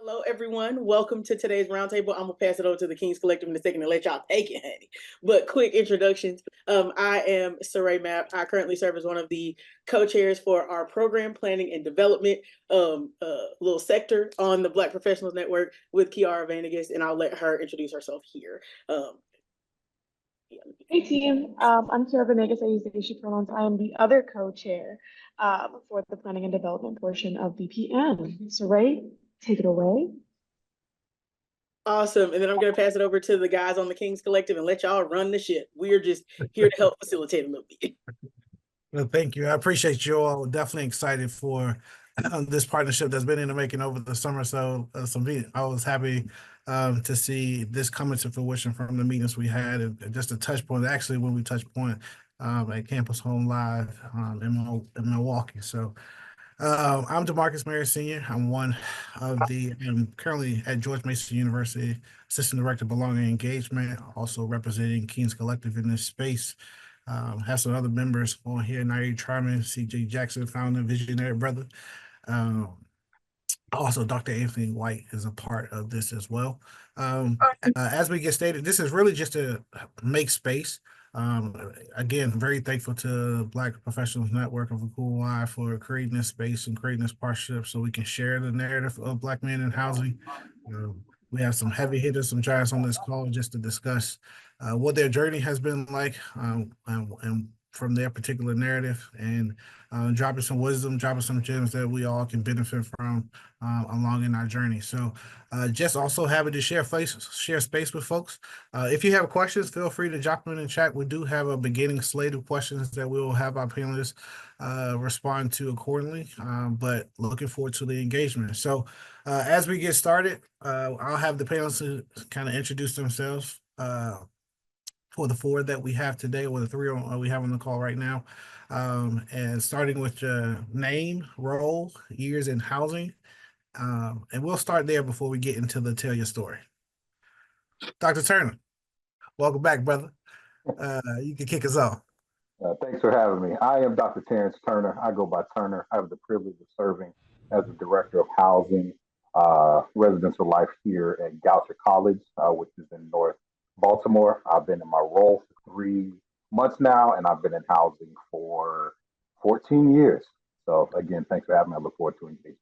Hello, everyone. Welcome to today's roundtable. I'm gonna pass it over to the Kingz Collective in a second and let y'all take it, honey. But quick introductions. I am Saray Mapp. I currently serve as one of the co-chairs for our program planning and development little sector on the Black Professionals Network with Kiara Vanegas, and I'll let her introduce herself here. Yeah. Hey team, I'm Kiara Vanegas. I use the she pronouns. I am the other co-chair for the planning and development portion of BPM. So Ray, take it away. Awesome. And then I'm going to pass it over to the guys on the Kingz Collective and let y'all run the shit. We're just here to help facilitate a little bit. Well, thank you. I appreciate you all. Definitely excited for this partnership that's been in the making over the summer. So I was happy to see this coming to fruition from the meetings we had, and just a touch point, actually, when we touched point at Campus Home Live in Milwaukee. So I'm DeMarcus Mayer Sr. I'm I'm currently at George Mason University, Assistant Director of Belonging and Engagement, also representing Kingz Collective in this space. Have some other members on here, Nairi Charman, CJ Jackson, founder, visionary brother. Also, Dr. Anthony White is a part of this as well. As we get stated, this is really just to make space. Again, very thankful to Black Professionals Network of ACUHO-I for creating this space and creating this partnership so we can share the narrative of Black men in housing. We have some heavy hitters, some giants on this call just to discuss what their journey has been like and from their particular narrative, and dropping some wisdom, dropping some gems that we all can benefit from along in our journey. So just also happy to share space with folks. If you have questions, feel free to drop them in the chat. We do have a beginning slate of questions that we will have our panelists respond to accordingly, but looking forward to the engagement. So as we get started, I'll have the panelists kind of introduce themselves for the four that we have today, or the three we have on the call right now. And starting with name, role, years in housing. And we'll start there before we get into the tell your story. Dr. Turner, welcome back, brother. You can kick us off. Thanks for having me. I am Dr. Terrence Turner. I go by Turner. I have the privilege of serving as the Director of Housing, Residential Life here at Goucher College, which is in North Baltimore. I've been in my role for 3 months now, and I've been in housing for 14 years. So again, thanks for having me. I look forward to engaging.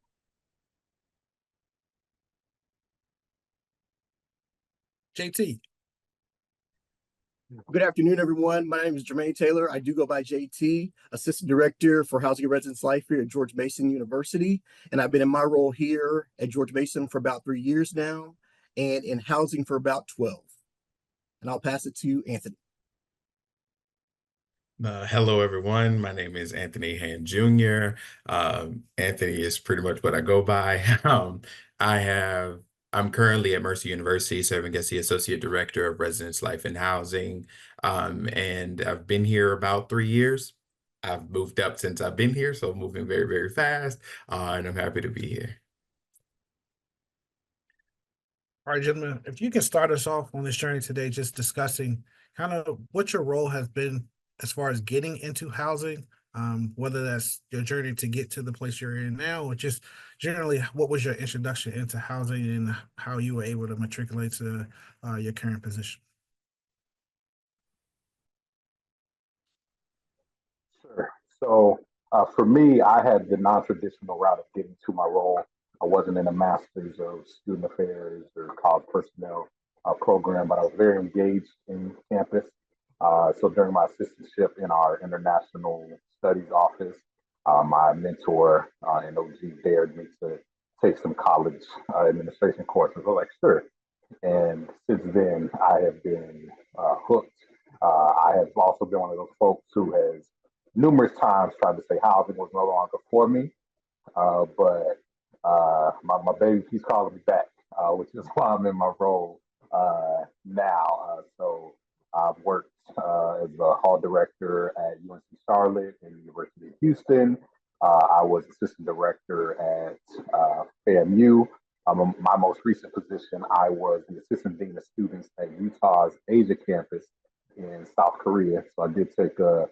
JT. Good afternoon, everyone. My name is Jermaine Taylor. I do go by JT, Assistant Director for Housing and Residence Life here at George Mason University. And I've been in my role here at George Mason for about 3 years now, and in housing for about 12. And I'll pass it to Anthony. Hello, everyone. My name is Anthony Hand Jr. Anthony is pretty much what I go by. I'm currently at Mercer University serving as the Associate Director of Residence Life and Housing. And I've been here about 3 years. I've moved up since I've been here, so moving very, very fast. And I'm happy to be here. All right, gentlemen, if you can start us off on this journey today, just discussing kind of what your role has been as far as getting into housing, whether that's your journey to get to the place you're in now, or just generally, what was your introduction into housing and how you were able to matriculate to your current position? Sure. So for me, I had the non-traditional route of getting to my role. I wasn't in a master's of student affairs or college personnel program, but I was very engaged in campus. So during my assistantship in our international studies office, my mentor and OG dared me to take some college administration courses. I was like, sure. And since then, I have been hooked. I have also been one of those folks who has numerous times tried to say housing was no longer for me, but my baby keeps calling me back, which is why I'm in my role now. So I've worked as a hall director at UNC Charlotte and the University of Houston. I was assistant director at FAMU. My most recent position, I was the assistant dean of students at Utah's Asia campus in South Korea. So I did take a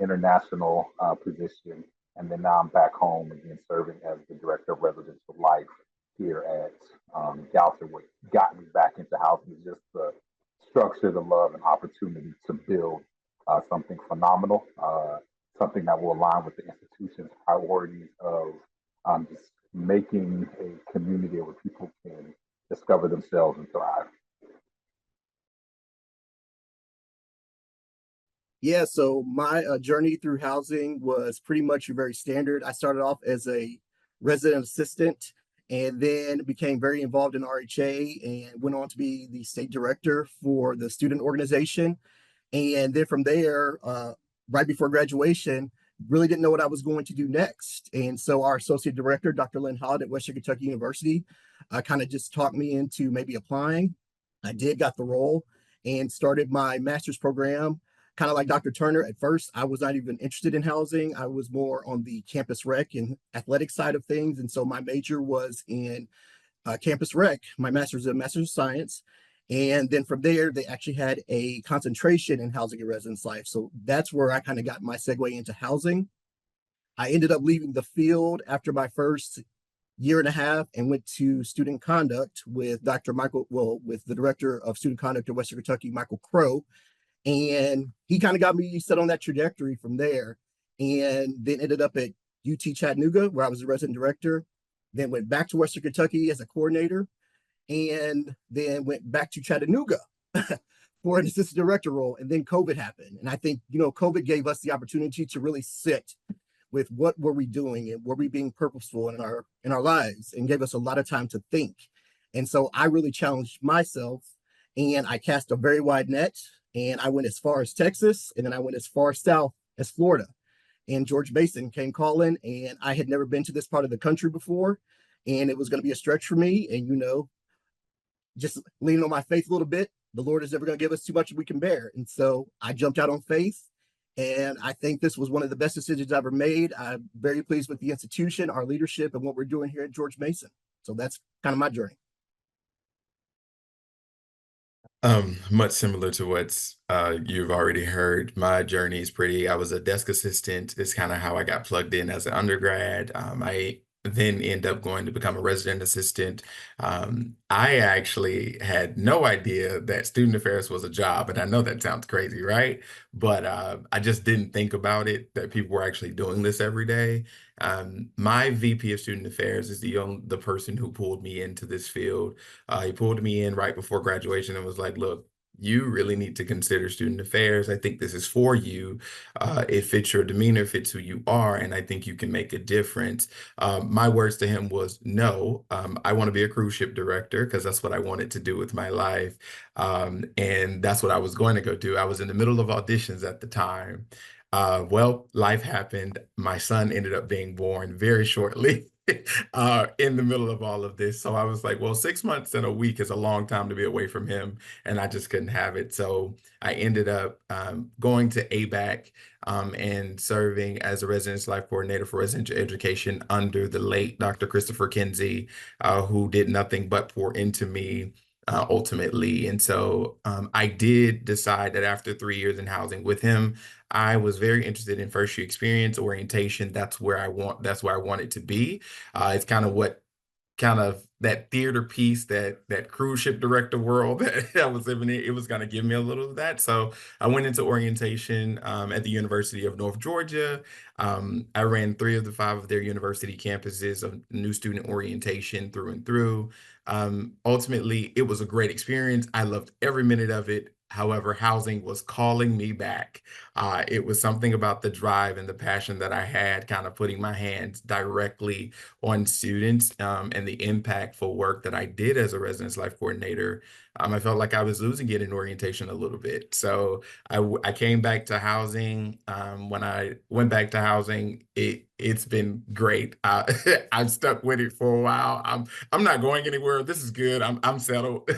international position, and then now I'm back home again serving as the director of residential life here at Goucher. What got me back into housing is just the structure, the love, and opportunity to build something phenomenal, something that will align with the institution's priorities of just making a community where people can discover themselves and thrive. Yeah, so my journey through housing was pretty much very standard. I started off as a resident assistant and then became very involved in RHA and went on to be the state director for the student organization. And then from there, right before graduation, really didn't know what I was going to do next. And so our associate director, Dr. Lynn Hodd at Western Kentucky University, kind of just talked me into maybe applying. I did, got the role, and started my master's program. Kind of like Dr. Turner, at first, I was not even interested in housing. I was more on the campus rec and athletic side of things. And so my major was in campus rec. My master's in Master's of Science. And then from there, they actually had a concentration in housing and residence life. So that's where I kind of got my segue into housing. I ended up leaving the field after my first year and a half and went to student conduct with Dr. Michael, well, with the director of student conduct at Western Kentucky, Michael Crow. And he kind of got me set on that trajectory from there. And then ended up at UT Chattanooga, where I was the resident director. Then went back to Western Kentucky as a coordinator, and then went back to Chattanooga for an assistant director role. And then COVID happened. And I think, COVID gave us the opportunity to really sit with what were we doing and were we being purposeful in our lives, and gave us a lot of time to think. And so I really challenged myself, and I cast a very wide net, and I went as far as Texas, and then I went as far south as Florida. And George Mason came calling, and I had never been to this part of the country before, and it was going to be a stretch for me. And just leaning on my faith a little bit, the Lord is never going to give us too much we can bear. And so I jumped out on faith, and I think this was one of the best decisions I ever made. I'm very pleased with the institution, our leadership, and what we're doing here at George Mason. So that's kind of my journey. Much similar to what you've already heard. My journey is I was a desk assistant. It's kind of how I got plugged in as an undergrad. I then end up going to become a resident assistant. I actually had no idea that student affairs was a job, and I know that sounds crazy, right? But I just didn't think about it, that people were actually doing this every day. My VP of Student Affairs is the person who pulled me into this field. He pulled me in right before graduation and was like, look, you really need to consider student affairs. I think this is for you. It fits your demeanor, it fits who you are, and I think you can make a difference. My words to him was, no, I want to be a cruise ship director because that's what I wanted to do with my life. And that's what I was going to go do. I was in the middle of auditions at the time. Well, life happened. My son ended up being born very shortly. In the middle of all of this. So I was like, well, 6 months and a week is a long time to be away from him, and I just couldn't have it. So I ended up going to ABAC and serving as a residence life coordinator for residential education under the late Dr. Christopher Kinsey, who did nothing but pour into me ultimately. And so I did decide that after 3 years in housing with him, I was very interested in first year experience orientation. That's where I want it to be. It's kind of that theater piece, that cruise ship director world that I was living in. It was going to give me a little of that. So I went into orientation at the University of North Georgia. I ran 3 of the 5 of their university campuses of new student orientation through and through. Ultimately, it was a great experience. I loved every minute of it. However, housing was calling me back. It was something about the drive and the passion that I had, kind of putting my hands directly on students, and the impactful work that I did as a residence life coordinator. I felt like I was losing it in orientation a little bit. So I came back to housing. When I went back to housing, it's been great. I've stuck with it for a while. I'm not going anywhere. This is good. I'm settled.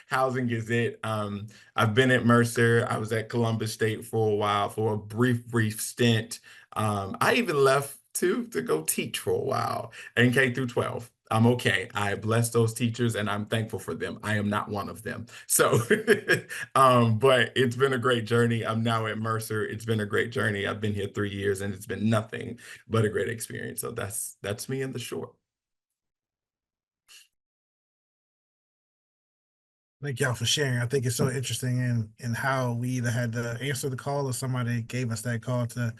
Housing is it. I've been at Mercer. I was at Columbus State for a while, for a brief stint. I even left to go teach for a while in K through 12. I'm okay. I bless those teachers and I'm thankful for them. I am not one of them. So, but it's been a great journey. I'm now at Mercer. It's been a great journey. I've been here 3 years and it's been nothing but a great experience. So that's me in the short. Thank y'all for sharing. I think it's so interesting in how we either had to answer the call or somebody gave us that call to,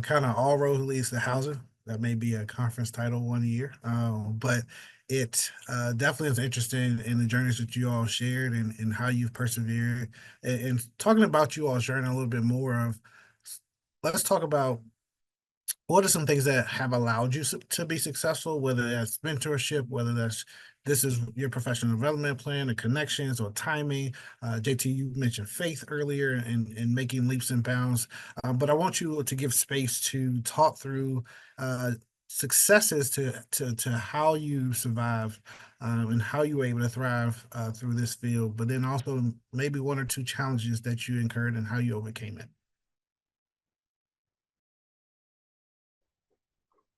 kind of all roads leads to housing. That may be a conference title one year. But it definitely is interesting in the journeys that you all shared and how you've persevered. And talking about you all sharing a little bit more of, let's talk about what are some things that have allowed you to be successful, whether that's mentorship, whether that's this is your professional development plan, the connections or timing. JT, you mentioned faith earlier and making leaps and bounds. But I want you to give space to talk through successes to how you survived and how you were able to thrive through this field, but then also maybe one or two challenges that you incurred and how you overcame it.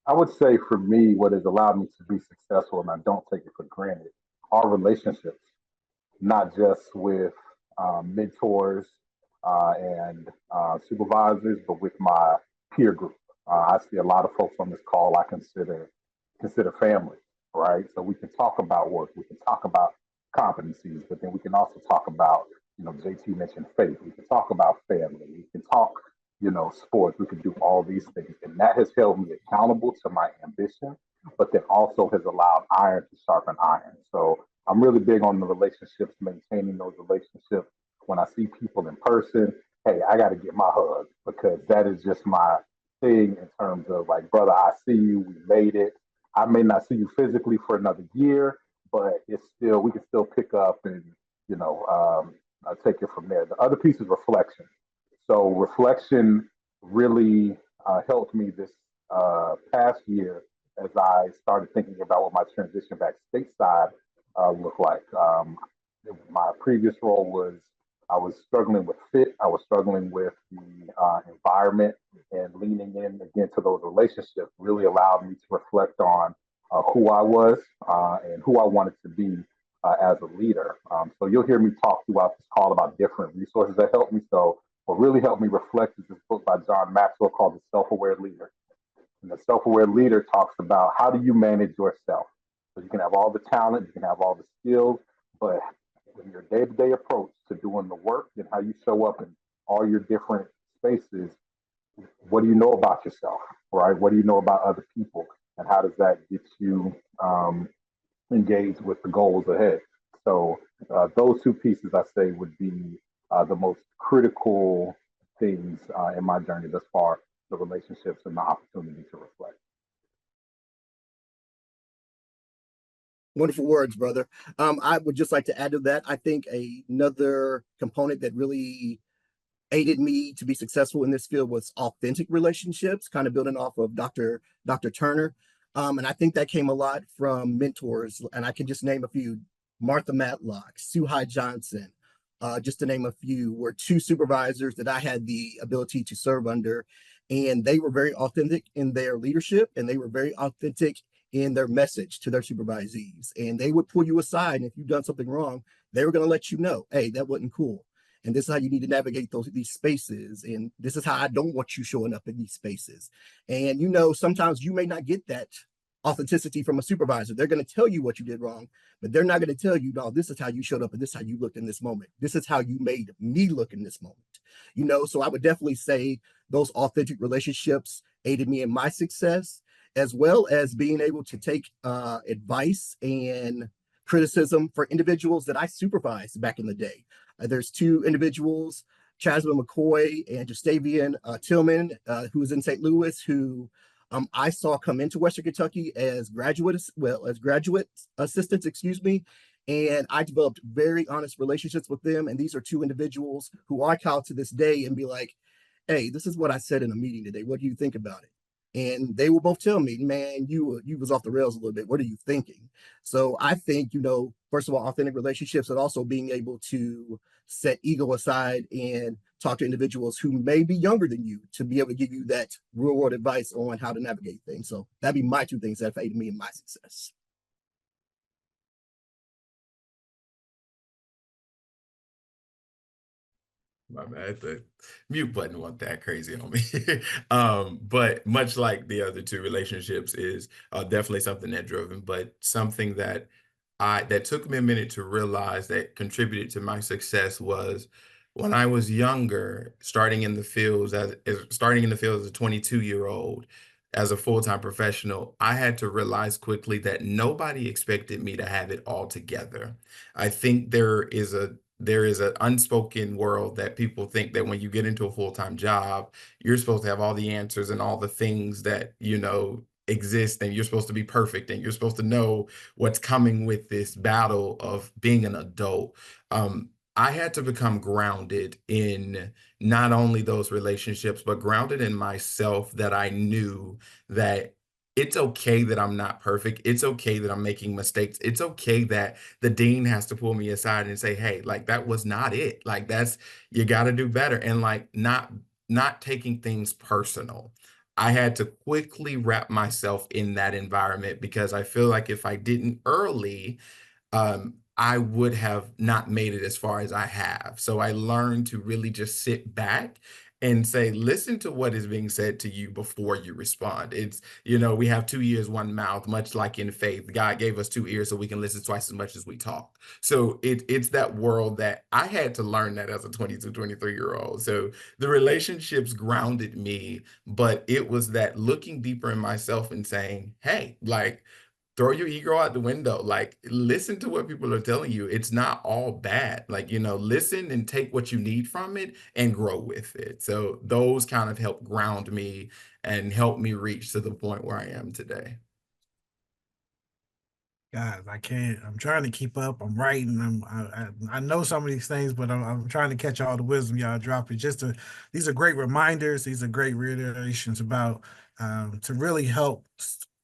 I would say for me, what has allowed me to be successful, and I don't take it for granted, are relationships, not just with mentors and supervisors, but with my peer group. I see a lot of folks on this call I consider family, right? So we can talk about work, we can talk about competencies, but then we can also talk about, JT mentioned faith. We can talk about family. We can talk, sports. We can do all these things, and that has held me accountable to my ambition, but then also has allowed iron to sharpen iron. So I'm really big on the relationships, maintaining those relationships. When I see people in person, hey, I got to get my hug because that is just my thing in terms of like, brother, I see you, we made it. I may not see you physically for another year, but we can still pick up and, you know, take it from there. The other piece is reflection. So reflection really helped me this past year as I started thinking about what my transition back stateside looked like. My previous role was I was struggling with fit. I was struggling with the environment, and leaning in again to those relationships really allowed me to reflect on who I was and who I wanted to be as a leader. So you'll hear me talk throughout this call about different resources that helped me. So what really helped me reflect is this book by John Maxwell called The Self-Aware Leader. And the self-aware leader talks about how do you manage yourself. So you can have all the talent, you can have all the skills, but in your day-to-day approach to doing the work and how you show up in all your different spaces, what do you know about yourself, right? What do you know about other people, and how does that get you engaged with the goals ahead? So those two pieces, I say, would be the most critical things in my journey thus far: the relationships and the opportunity to reflect. Wonderful words, brother. I would just like to add to that. I think another component that really aided me to be successful in this field was authentic relationships, kind of building off of Dr. Turner. And I think that came a lot from mentors. And I can just name a few: Martha Matlock, Suhai Johnson, just to name a few, were two supervisors that I had the ability to serve under. And they were very authentic in their leadership, and they were very authentic in their message to their supervisees. And they would pull you aside. And if you've done something wrong, they were going to let you know, hey, that wasn't cool. And this is how you need to navigate these spaces. And this is how I don't want you showing up in these spaces. And sometimes you may not get that authenticity from a supervisor. They're going to tell you what you did wrong, but they're not going to tell you, no, this is how you showed up and this is how you looked in this moment. This is how you made me look in this moment. So I would definitely say those authentic relationships aided me in my success, as well as being able to take advice and criticism for individuals that I supervised back in the day. There's two individuals, Chasman McCoy and Justavian Tillman, who was in St. Louis, who I saw come into Western Kentucky as graduate assistants, and I developed very honest relationships with them. And these are two individuals who I call to this day and be like, hey, this is what I said in a meeting today. What do you think about it? And they will both tell me, man, you was off the rails a little bit. What are you thinking? So I think, first of all, authentic relationships, and also being able to set ego aside and talk to individuals who may be younger than you to be able to give you that real world advice on how to navigate things. So that'd be my two things that have aided me in my success. My bad. The mute button wasn't that crazy on me. But much like the other two, relationships is definitely something that drove him, but something that that took me a minute to realize that contributed to my success was when I was younger, starting in the fields starting in the field as a 22-year-old, as a full-time professional, I had to realize quickly that nobody expected me to have it all together. I think there is an unspoken world that people think that when you get into a full-time job, you're supposed to have all the answers and all the things that, exist, and you're supposed to be perfect, and you're supposed to know what's coming with this battle of being an adult. I had to become grounded in not only those relationships, but grounded in myself, that I knew that it's okay that I'm not perfect. It's okay that I'm making mistakes. It's okay that the dean has to pull me aside and say, hey, like that was not it. Like you got to do better. And like not taking things personal. I had to quickly wrap myself in that environment, because I feel like if I didn't early, I would have not made it as far as I have. So I learned to really just sit back and say, listen to what is being said to you before you respond. We have 2 ears, one mouth, much like in faith. God gave us 2 ears so we can listen twice as much as we talk. So it's that world that I had to learn that as a 22, 23-year-old. So the relationships grounded me, but it was that looking deeper in myself and saying, hey, like, throw your ego out the window. Like, listen to what people are telling you. It's not all bad. Like, listen and take what you need from it and grow with it. So those kind of help ground me and help me reach to the point where I am today. Guys, I can't. I'm trying to keep up. I'm writing. I know some of these things, but I'm trying to catch all the wisdom y'all dropping. These are great reminders. These are great reiterations about to really help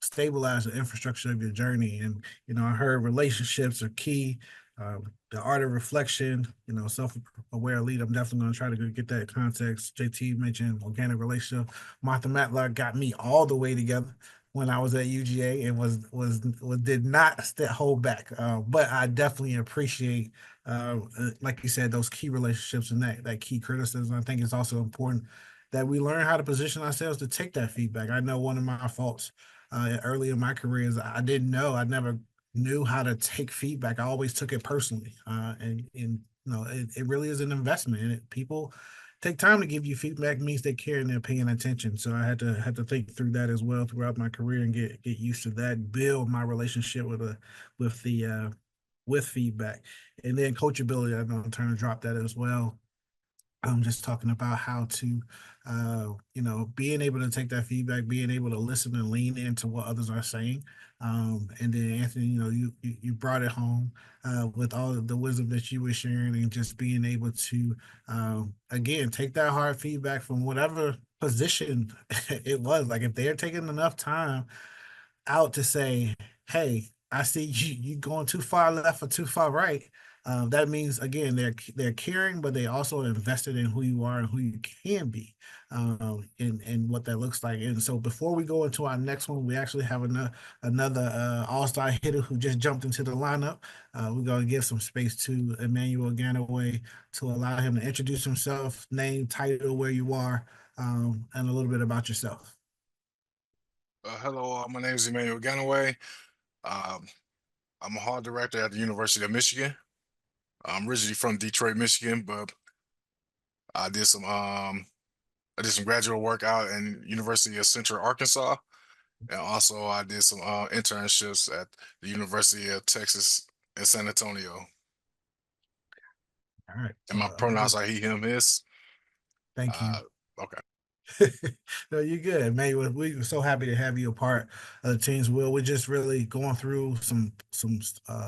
stabilize the infrastructure of your journey. And I heard relationships are key. The art of reflection. Self-aware lead. I'm definitely going to try to get that context. JT mentioned organic relationship. Martha Matlock got me all the way together when I was at UGA, and was did not hold back. But I definitely appreciate, like you said, those key relationships and that key criticism. I think it's also important that we learn how to position ourselves to take that feedback. I know one of my faults early in my career is I never knew how to take feedback. I always took it personally, and it really is an investment. And people take time to give you feedback means they care and they're paying attention. So I had to think through that as well throughout my career and get used to that, build my relationship with feedback. And then coachability, I'm trying to drop that as well. I'm just talking about how to, being able to take that feedback, being able to listen and lean into what others are saying. And then Anthony, you brought it home with all of the wisdom that you were sharing, and just being able to, again, take that hard feedback from whatever position it was. Like if they're taking enough time out to say, hey, I see you going too far left or too far right. That means again they're caring, but they also invested in who you are and who you can be, and what that looks like. And so before we go into our next one, we actually have another all-star hitter who just jumped into the lineup. We're gonna give some space to Emmanuel Ganaway to allow him to introduce himself, name, title, where you are, and a little bit about yourself. Hello, my name is Emmanuel Ganaway. Um, I'm a hall director at the University of Michigan. I'm originally from Detroit, Michigan, but I did some graduate work out in University of Central Arkansas, and also I did some internships at the University of Texas in San Antonio. All right. And my So pronouns are he, him, his. thank you. Okay. No, you're good, man. We're so happy to have you a part of the team's will. We're just really going through some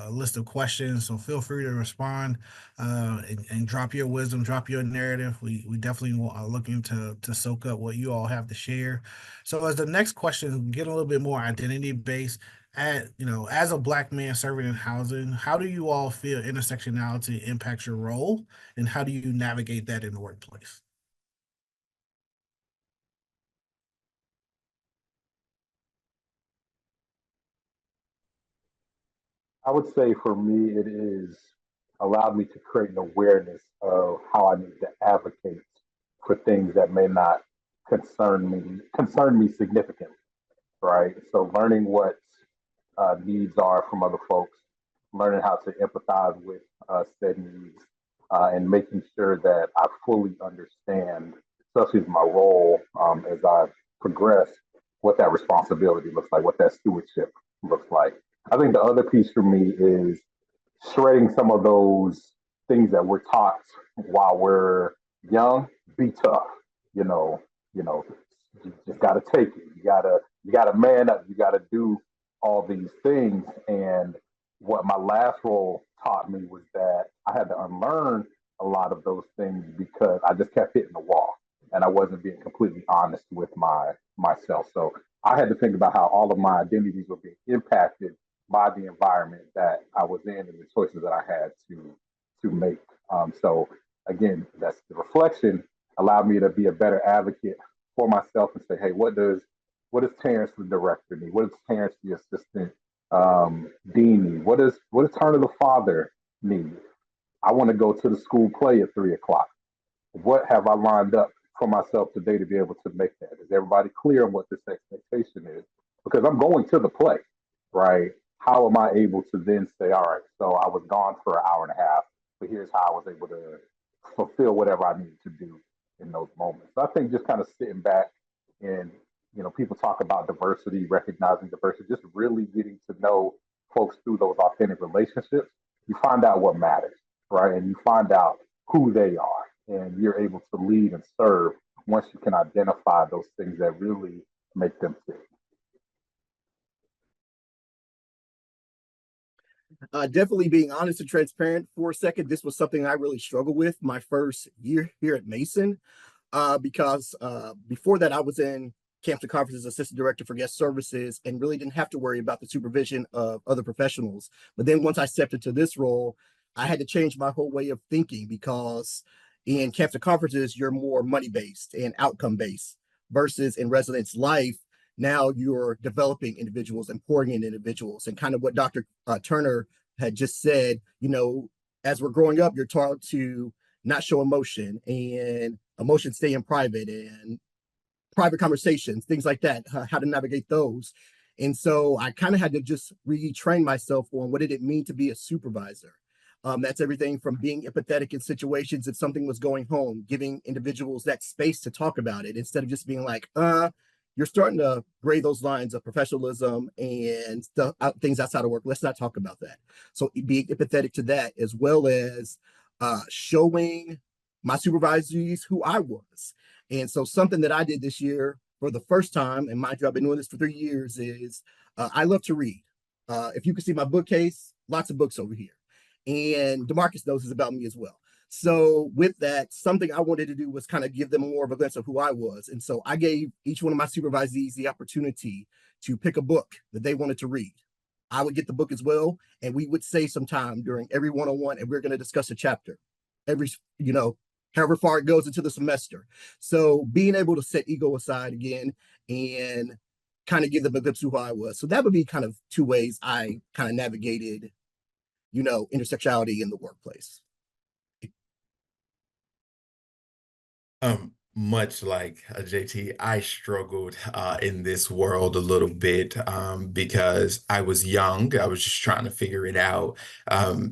list of questions, so feel free to respond and drop your wisdom, drop your narrative. We definitely are looking to soak up what you all have to share. So as the next question, get a little bit more identity based. As a Black man serving in housing, how do you all feel intersectionality impacts your role, and how do you navigate that in the workplace? I would say for me, it is allowed me to create an awareness of how I need to advocate for things that may not concern me significantly, right? So learning what needs are from other folks, learning how to empathize with said needs, and making sure that I fully understand, especially as my role as I progress, what that responsibility looks like, what that stewardship looks like. I think the other piece for me is shredding some of those things that we're taught while we're young. Be tough, you know. You know, you just got to take it. You got to man up. You got to do all these things. And what my last role taught me was that I had to unlearn a lot of those things because I just kept hitting the wall and I wasn't being completely honest with myself. So I had to think about how all of my identities were being impacted by the environment that I was in and the choices that I had to make. So again, that's the reflection allowed me to be a better advocate for myself and say, hey, what does Terrence the director need? What does Terrence the assistant dean need? What does Turner the father need? I want to go to the school play at 3 o'clock. What have I lined up for myself today to be able to make that? Is everybody clear on what this expectation is? Because I'm going to the play, right? How am I able to then say, all right, so I was gone for an hour and a half, but here's how I was able to fulfill whatever I needed to do in those moments. So I think just kind of sitting back and, people talk about diversity, recognizing diversity, just really getting to know folks through those authentic relationships, you find out what matters, right? And you find out who they are, and you're able to lead and serve once you can identify those things that really make them tick. Definitely being honest and transparent for a second, this was something I really struggled with my first year here at Mason, because before that I was in camps and conferences assistant director for guest services and really didn't have to worry about the supervision of other professionals. But then once I stepped into this role, I had to change my whole way of thinking, because in camps and conferences, you're more money-based and outcome-based, versus in residence life, now you're developing individuals and pouring in individuals. And kind of what Dr. Turner had just said, as we're growing up, you're taught to not show emotion, and emotions stay in private, and private conversations, things like that, how to navigate those. And so I kind of had to just retrain myself on what did it mean to be a supervisor. That's everything from being empathetic in situations if something was going home, giving individuals that space to talk about it instead of just being like, you're starting to gray those lines of professionalism and stuff, things outside of work. Let's not talk about that. So being empathetic to that, as well as showing my supervisees who I was. And so something that I did this year for the first time, and mind you, I've been doing this for 3 years, is I love to read. If you can see my bookcase, lots of books over here. And DeMarcus knows this about me as well. So with that, something I wanted to do was kind of give them more of a glimpse of who I was. And so I gave each one of my supervisees the opportunity to pick a book that they wanted to read. I would get the book as well, and we would say some time during every one-on-one, and we're going to discuss a chapter every, however far it goes into the semester. So being able to set ego aside again and kind of give them a glimpse of who I was. So that would be kind of 2 ways I kind of navigated, intersectionality in the workplace. Much like JT, I struggled in this world a little bit because I was young. I was just trying to figure it out.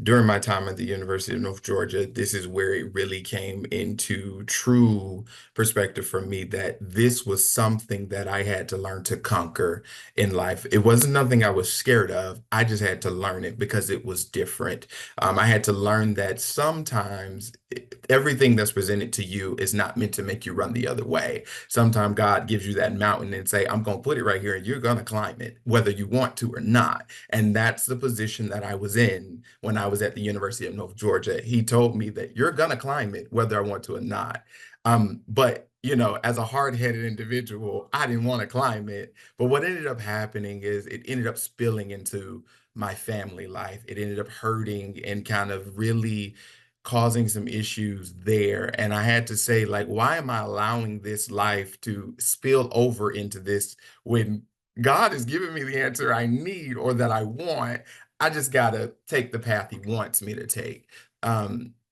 During my time at the University of North Georgia, this is where it really came into true perspective for me that this was something that I had to learn to conquer in life. It wasn't nothing I was scared of. I just had to learn it because it was different. I had to learn that sometimes everything that's presented to you is not meant to make you run the other way. Sometimes God gives you that mountain and say, I'm going to put it right here and you're going to climb it, whether you want to or not. And that's the position that I was in when I was at the University of North Georgia. He told me that you're going to climb it, whether I want to or not. But as a hard-headed individual, I didn't want to climb it. But what ended up happening is it ended up spilling into my family life. It ended up hurting and kind of really causing some issues there. And I had to say, like, why am I allowing this life to spill over into this when God is giving me the answer I need or that I want? I just got to take the path he wants me to take.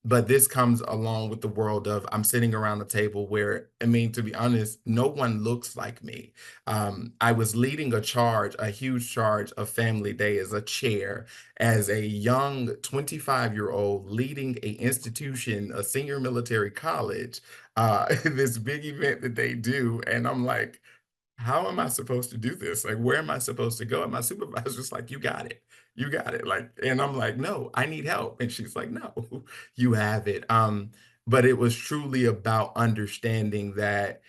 But this comes along with the world of I'm sitting around a table where, I mean, to be honest, no one looks like me. I was leading a charge, a huge charge of Family Day as a chair, as a young 25-year-old leading a institution, a senior military college, this big event that they do. And I'm like, how am I supposed to do this? Like, where am I supposed to go? And my supervisor's like, you got it. You got it. Like, and I'm like, no, I need help. And she's like, no, you have it. But it was truly about understanding that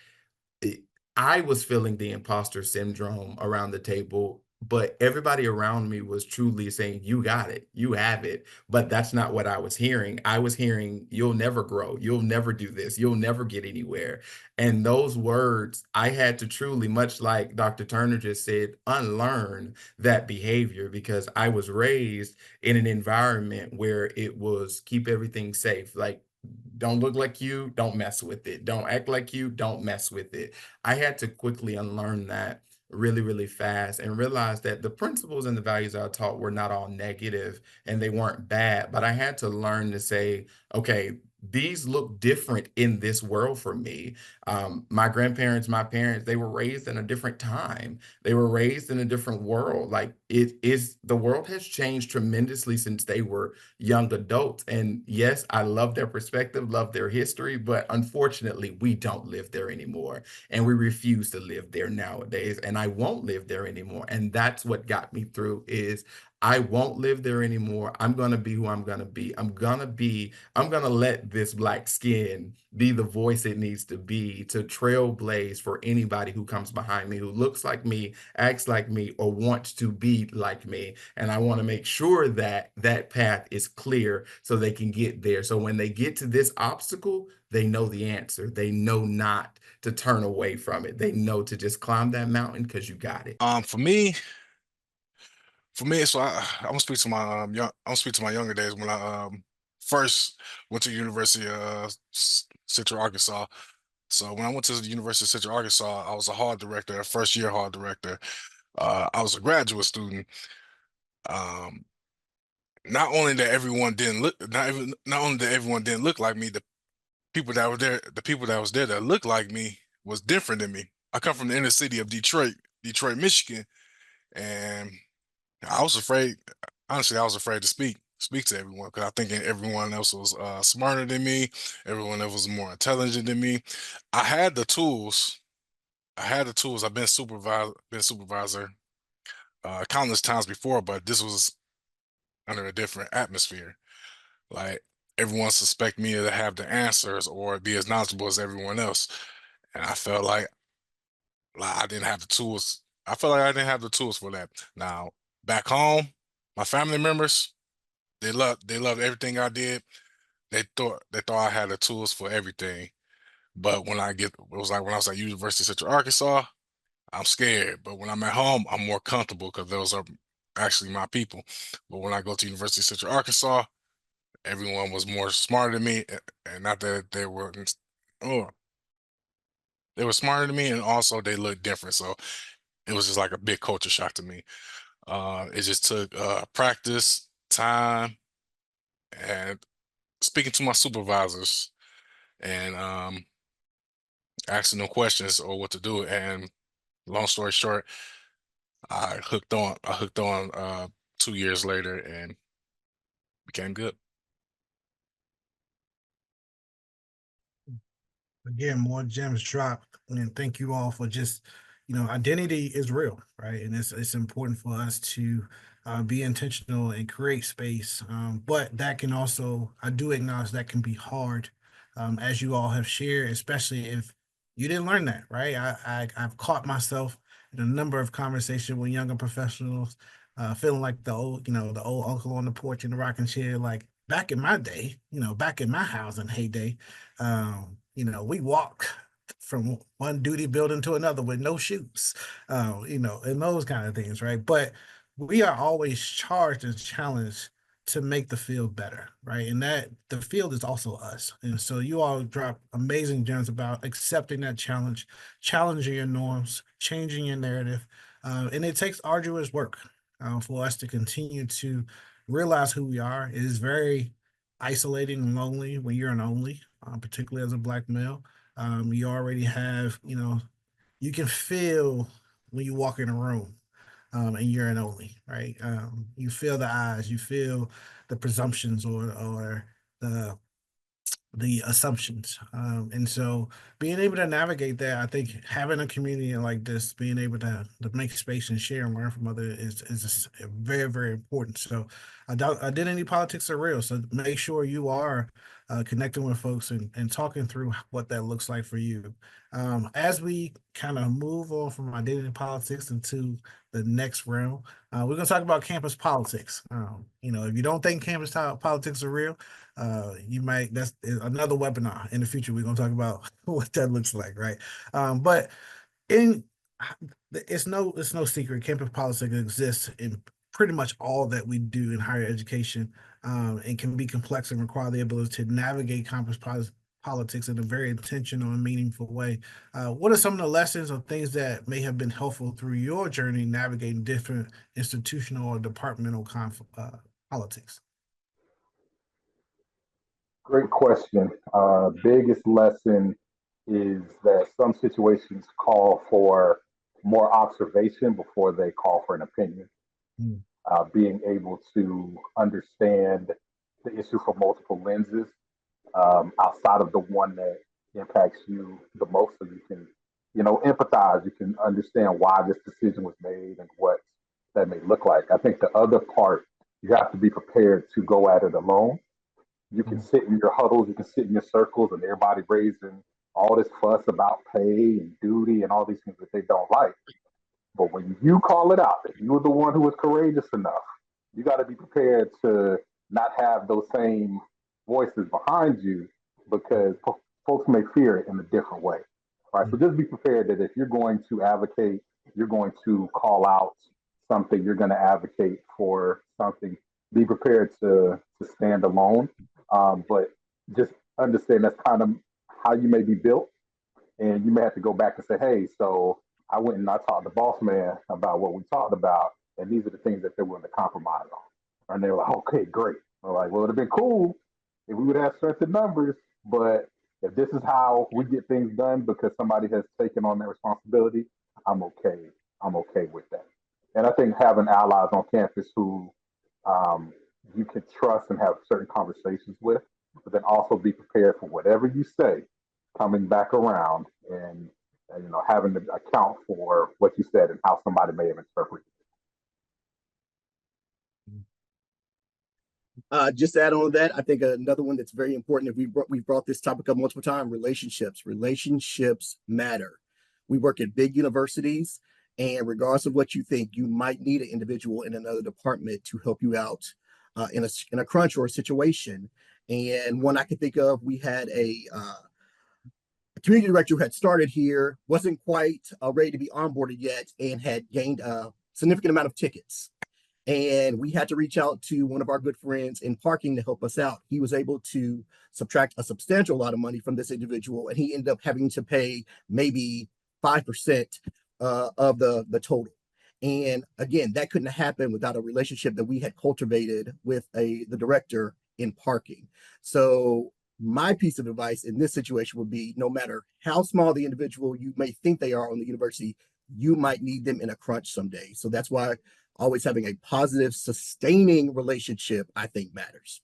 it- I was feeling the imposter syndrome around the table, but everybody around me was truly saying, you got it, you have it. But that's not what I was hearing. I was hearing, you'll never grow, you'll never do this, you'll never get anywhere. And those words, I had to truly, much like Dr. Turner just said, unlearn that behavior because I was raised in an environment where it was keep everything safe. Like, don't look like you, don't mess with it. Don't act like you, don't mess with it. I had to quickly unlearn that really, really fast and realize that the principles and the values I taught were not all negative and they weren't bad, but I had to learn to say, okay, these look different in this world for me. My grandparents, my parents, they were raised in a different time. They were raised in a different world. Like it is, the world has changed tremendously since they were young adults. And yes, I love their perspective, love their history, but unfortunately, we don't live there anymore. And we refuse to live there nowadays. And I won't live there anymore. And that's what got me through is I won't live there anymore. I'm going to be who I'm going to be. I'm going to let this Black skin be the voice it needs to be to trailblaze for anybody who comes behind me, who looks like me, acts like me, or wants to be like me. And I want to make sure that that path is clear so they can get there. So when they get to this obstacle, they know the answer. They know not to turn away from it. They know to just climb that mountain because you got it. For me, so I'm gonna speak to my I'm gonna speak to my younger days when I first went to the University of Central Arkansas. So when I went to the University of Central Arkansas, I was a hall director, a first year hall director. I was a graduate student. Um, not only that everyone didn't look, not only that everyone didn't look like me, the people that was there that looked like me was different than me. I come from the inner city of Detroit, Michigan, and I was afraid. Honestly, I was afraid to speak to everyone because I think everyone else was smarter than me. Everyone else was more intelligent than me. I had the tools. I had the tools. I've been supervisor countless times before, but this was under a different atmosphere. Like everyone suspect me to have the answers or be as knowledgeable as everyone else, and I felt like I didn't have the tools. I felt like I didn't have the tools for that. Now back home, my family members, they loved everything I did. They thought I had the tools for everything. But it was like when I was at University of Central Arkansas, I'm scared. But when I'm at home, I'm more comfortable because those are actually my people. But when I go to University of Central Arkansas, everyone was more smarter than me, and not that they were. Oh, they were smarter than me, and also they looked different. So it was just like a big culture shock to me. It just took practice, time, and speaking to my supervisors and asking them questions or what to do. And long story short, I hooked on. I hooked on 2 years later and became good. Again, more gems dropped. And thank you all for just, identity is real, right? And it's important for us to be intentional and create space. But that can also, I do acknowledge that can be hard, as you all have shared, especially if you didn't learn that, right? I've caught myself in a number of conversations with younger professionals, feeling like the old uncle on the porch in the rocking chair, like back in my day, back in my house and heyday. We walk from one duty building to another with no shoes, and those kind of things, right? But we are always charged and challenged to make the field better, right? And that the field is also us. And so you all drop amazing gems about accepting that challenge, challenging your norms, changing your narrative. And it takes arduous work for us to continue to realize who we are. It is very isolating and lonely when you're an only, particularly as a Black male. You already have, you can feel when you walk in a room, and you're an only, right? You feel the eyes, you feel the presumptions or the assumptions. And so being able to navigate that, I think having a community like this, being able to make space and share and learn from others is very, very important. So identity politics are real. So make sure you are connecting with folks and talking through what that looks like for you. As we kind of move on from identity politics into the next realm, we're going to talk about campus politics. If you don't think campus politics are real, that's another webinar in the future. We're going to talk about what that looks like, right? But in it's no secret, campus politics exists in pretty much all that we do in higher education, and can be complex and require the ability to navigate campus politics in a very intentional and meaningful way. What are some of the lessons or things that may have been helpful through your journey navigating different institutional or departmental politics? Great question. Biggest lesson is that some situations call for more observation before they call for an opinion. Mm. Being able to understand the issue from multiple lenses, outside of the one that impacts you the most, so you can, empathize. You can understand why this decision was made and what that may look like. I think the other part, you have to be prepared to go at it alone. You can sit in your huddles, you can sit in your circles, and everybody raising all this fuss about pay and duty and all these things that they don't like. But when you call it out, if you're the one who was courageous enough, you got to be prepared to not have those same voices behind you, because folks may fear it in a different way. Right. So just be prepared that if you're going to advocate, you're going to call out something, you're going to advocate for something, be prepared to stand alone. But just understand that's kind of how you may be built. And you may have to go back and say, hey, so I went and I talked to boss man about what we talked about, and these are the things that they're willing to compromise on. And they were like, okay, great. I'm like, well, it'd have been cool if we would have certain numbers, but if this is how we get things done because somebody has taken on that responsibility, I'm okay. I'm okay with that. And I think having allies on campus who um, you can trust and have certain conversations with, but then also be prepared for whatever you say coming back around, and having to account for what you said and how somebody may have interpreted it. Just to add on to that, I think another one that's very important, if we've brought this topic up multiple times, relationships matter. We work at big universities, and regardless of what you think, you might need an individual in another department to help you out in a crunch or a situation. And one I can think of, we had a community director who had started here, wasn't quite ready to be onboarded yet, and had gained a significant amount of tickets. And we had to reach out to one of our good friends in parking to help us out. He was able to subtract a substantial lot of money from this individual, and he ended up having to pay maybe 5% of the total. And again, that couldn't happen without a relationship that we had cultivated with the director in parking. So my piece of advice in this situation would be, no matter how small the individual you may think they are on the university, you might need them in a crunch someday. So that's why always having a positive, sustaining relationship, I think, matters.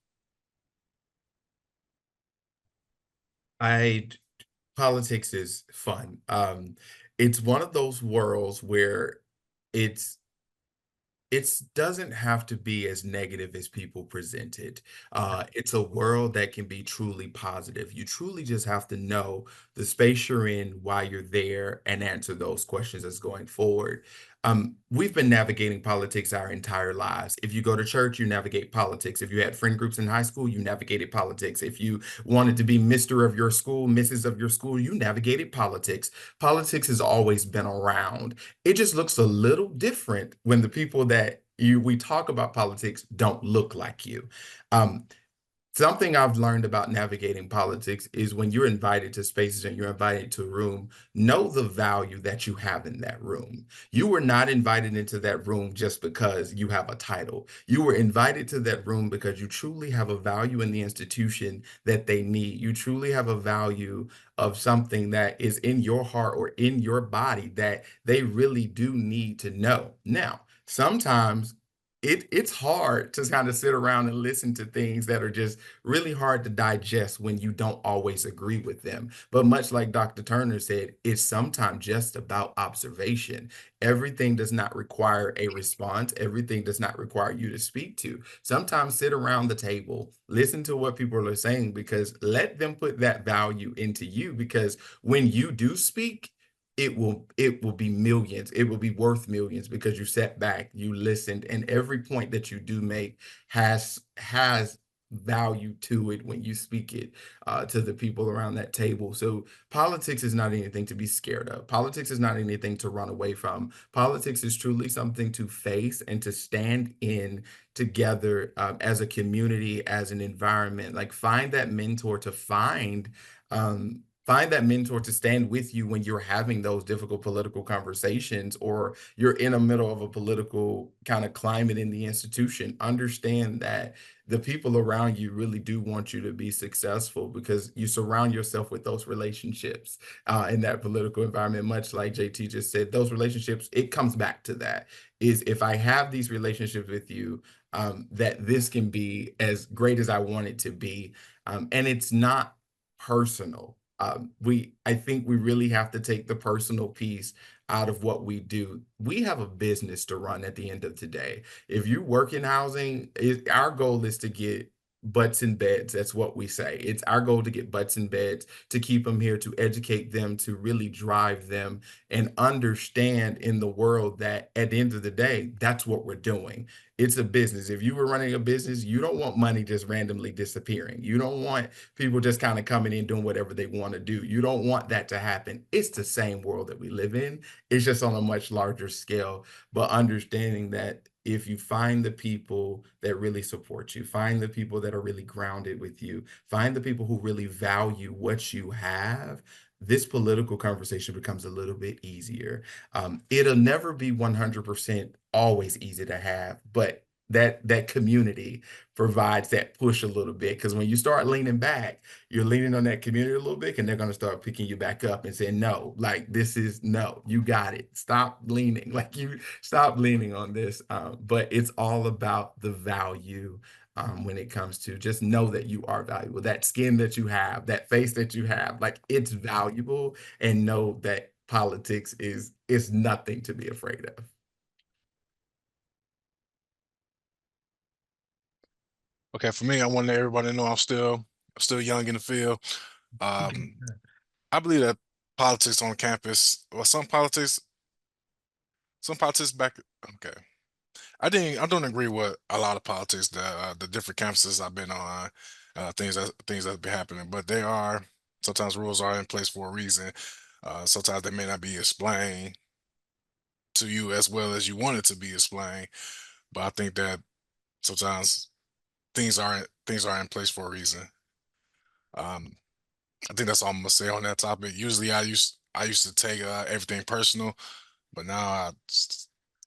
Politics is fun. It's one of those worlds where it doesn't have to be as negative as people present it. It's a world that can be truly positive. You truly just have to know the space you're in, why you're there, and answer those questions as going forward. We've been navigating politics our entire lives. If you go to church, you navigate politics. If you had friend groups in high school, you navigated politics. If you wanted to be Mr. of your school, Mrs. of your school, you navigated politics. Politics has always been around. It just looks a little different when the people that we talk about politics don't look like you. Um, Something I've learned about navigating politics is when you're invited to spaces and you're invited to a room, know the value that you have in that room. You were not invited into that room just because you have a title. You were invited to that room because you truly have a value in the institution that they need. You truly have a value of something that is in your heart or in your body that they really do need to know. Now, sometimes it's hard to kind of sit around and listen to things that are just really hard to digest when you don't always agree with them. But much like Dr. Turner said, it's sometimes just about observation. Everything does not require a response. Everything does not require you to speak to. Sometimes sit around the table, listen to what people are saying, because let them put that value into you, because when you do speak, it will be millions. It will be worth millions because you sat back, you listened, and every point that you do make has value to it when you speak it to the people around that table. So politics is not anything to be scared of. Politics is not anything to run away from. Politics is truly something to face and to stand in together as a community, as an environment. Like find that mentor to find that mentor to stand with you when you're having those difficult political conversations or you're in the middle of a political kind of climate in the institution. Understand that the people around you really do want you to be successful because you surround yourself with those relationships in that political environment. Much like JT just said, those relationships, it comes back to that, is if I have these relationships with you, that this can be as great as I want it to be. And it's not personal. I think we really have to take the personal piece out of what we do. We have a business to run at the end of the day. If you work in housing, our goal is to get butts in beds. That's what we say. It's our goal to get butts in beds, to keep them here, to educate them, to really drive them and understand in the world that at the end of the day, that's what we're doing. It's a business. If you were running a business, you don't want money just randomly disappearing. You don't want people just kind of coming in doing whatever they want to do. You don't want that to happen. It's the same world that we live in. It's just on a much larger scale, but understanding that if you find the people that really support you, find the people that are really grounded with you, find the people who really value what you have, this political conversation becomes a little bit easier. It'll never be 100% always easy to have, but that community provides that push a little bit, because when you start leaning back, you're leaning on that community a little bit, and they're going to start picking you back up and saying, no, like this is no, you got it. Stop leaning, like you stop leaning on this. But it's all about the value when it comes to just know that you are valuable. That skin that you have, that face that you have, like it's valuable, and know that politics is nothing to be afraid of. Okay, for me, I want everybody to know I'm still young in the field. I believe that politics on campus, well, some politics back. Okay, I don't agree with a lot of politics that the different campuses I've been on, things that been happening. But they are sometimes rules are in place for a reason. Sometimes they may not be explained to you as well as you want it to be explained. But I think that sometimes things are in place for a reason. Um, I think that's all I'm gonna say on that topic. Usually, I used to take everything personal, but now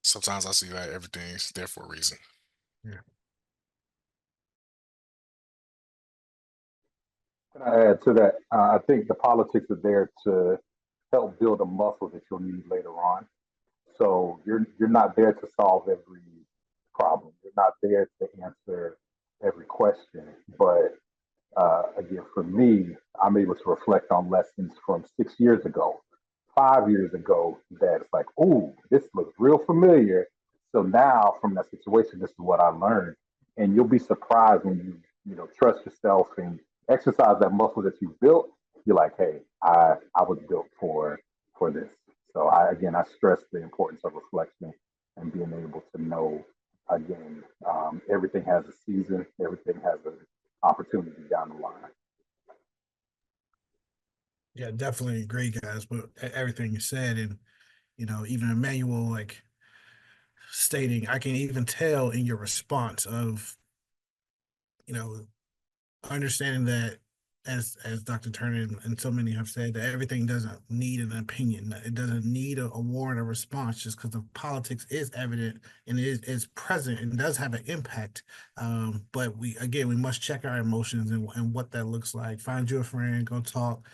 sometimes I see that everything's there for a reason. Yeah. Can I add to that? I think the politics are there to help build a muscle that you'll need later on. So you're not there to solve every problem. You're not there to answer every question. But again, for me, I'm able to reflect on lessons from 6 years ago, 5 years ago, that it's like, ooh, this looks real familiar. So now from that situation, this is what I learned. And you'll be surprised when you trust yourself and exercise that muscle that you built. You're like, hey, I was built for this. So I stress the importance of reflection and being able to know again, everything has a season, everything has an opportunity down the line. Yeah, definitely agree, guys, with everything you said. And, even Emmanuel, like stating, I can even tell in your response of, you know, understanding that, as Dr. Turner and so many have said, that everything doesn't need an opinion. It doesn't need a warrant or response just because the politics is evident and is present and does have an impact. But we must check our emotions and what that looks like. Find you a friend, go talk,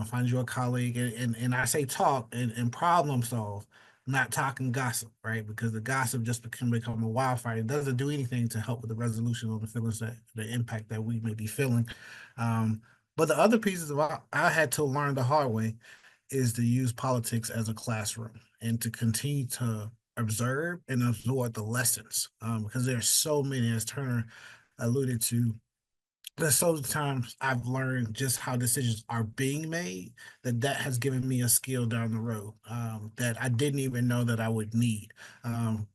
find you a colleague, and I say talk and problem solve, not talking gossip, right? Because the gossip just can become a wildfire. It doesn't do anything to help with the resolution of the feelings, that the impact that we may be feeling. But the other pieces of I had to learn the hard way is to use politics as a classroom and to continue to observe and absorb the lessons, because there are so many, as Turner alluded to, there's so times I've learned just how decisions are being made, that has given me a skill down the road, that I didn't even know that I would need. Um,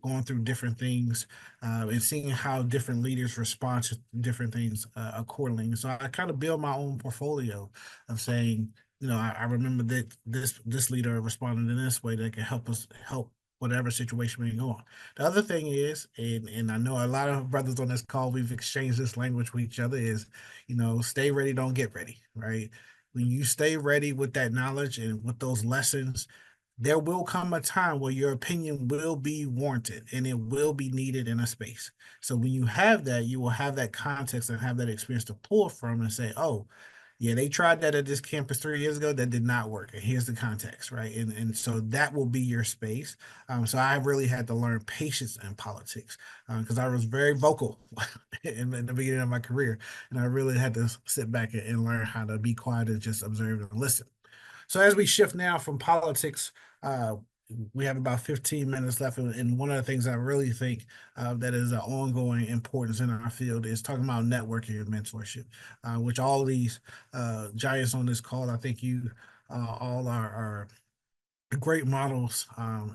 going through different things, and seeing how different leaders respond to different things accordingly. So I kind of build my own portfolio of saying, I remember that this leader responded in this way that can help us help whatever situation may go on. The other thing is, and I know a lot of brothers on this call, we've exchanged this language with each other, is, stay ready, don't get ready, right? When you stay ready with that knowledge and with those lessons, there will come a time where your opinion will be warranted and it will be needed in a space. So when you have that, you will have that context and have that experience to pull from and say, oh, yeah, they tried that at this campus 3 years ago. That did not work. And here's the context, right? And so that will be your space. So I really had to learn patience in politics, because I was very vocal in the beginning of my career. And I really had to sit back and learn how to be quiet and just observe and listen. So as we shift now from politics, uh, we have about 15 minutes left. And one of the things I really think that is an ongoing importance in our field is talking about networking and mentorship, which all these giants on this call, I think you all are great models,